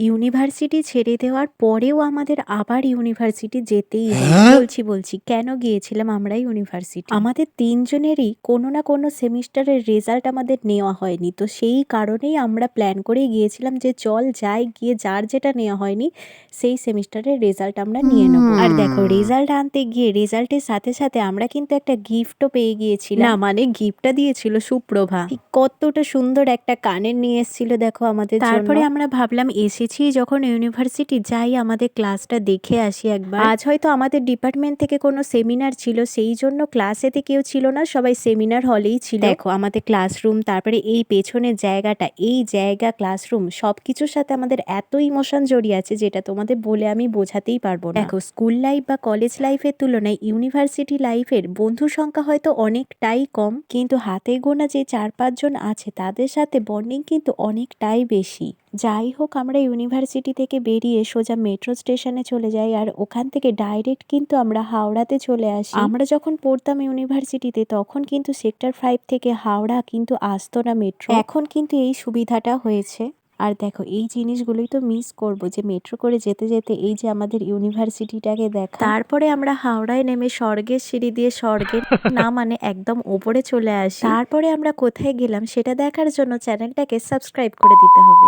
University ছেড়ে দেওয়ার পরেও আমাদের আবার ইউনিভার্সিটি যেতেই হয়। বলছি কেন গিয়েছিলাম আমরা ইউনিভার্সিটি? আমাদের ৩ জনেরই কোনো না কোনো সেমিস্টারের রেজাল্ট আমাদের নেওয়া হয়নি। তো সেই কারণেই আমরা প্ল্যান করেই গিয়েছিলাম যে চল যাই, গিয়ে যার যেটা নেওয়া হয়নি সেই সেমিস্টারের রেজাল্ট আমরা নিয়ে নেব। আর দেখো রেজাল্ট আনতে গিয়ে রেজাল্টের সাথে সাথে আমরা কিন্তু একটা গিফটও পেয়ে গিয়েছিলাম। না মানে গিফটটা দিয়েছিল সুপ্রভা। ঠিক কতটা সুন্দর একটা কানের নিয়ে এসেছিল দেখো আমাদের জন্য। তারপরে আমরা ভাবলাম এসেছি যখন ইউনিভার্সিটি, যাই আমাদের ক্লাসটা দেখে আসি একবার। আজ হয়তো আমাদের ডিপার্টমেন্ট থেকে কোনো সেমিনার ছিল, সেই জন্য ক্লাসেতে কেউ ছিল না, সবাই সেমিনার হলেই ছিল। দেখো আমাদের ক্লাসরুম, তারপরে এই পেছনের জায়গাটা, এই জায়গা, ক্লাসরুম সবকিছুর সাথে আমাদের এত ইমোশন জড়িয়ে আছে যেটা তোমাদের বলে আমি বোঝাতেই পারবো না। দেখো স্কুল লাইফ বা কলেজ লাইফের তুলনায় ইউনিভার্সিটি লাইফের বন্ধু সংখ্যা হয়তো অনেকটাই কম, কিন্তু হাতে গোনা যে 4-5 জন আছে তাদের সাথে বন্ডিং কিন্তু অনেকটাই বেশি। যাই হোক, আমরা ইউনিভার্সিটি থেকে বেরিয়ে সোজা মেট্রো স্টেশনে চলে যাই, আর ওখান থেকে ডাইরেক্ট কিন্তু আমরা হাওড়াতে চলে আসি। আমরা যখন পড়তাম ইউনিভার্সিটিতে তখন কিন্তু সেক্টর 5 থেকে হাওড়া কিন্তু আসতো না মেট্রো। এখন কিন্তু এই সুবিধাটা হয়েছে। আর দেখো এই জিনিসগুলোই তো মিস করব, যে মেট্রো করে যেতে যেতে এই যে আমাদের ইউনিভার্সিটিটাকে দেখা। তারপরে আমরা হাওড়ায় নেমে স্বর্গের সিঁড়ি দিয়ে স্বর্গের না মানে একদম ওপরে চলে আসি। তারপরে আমরা কোথায় গেলাম সেটা দেখার জন্য চ্যানেলটাকে সাবস্ক্রাইব করে দিতে হবে।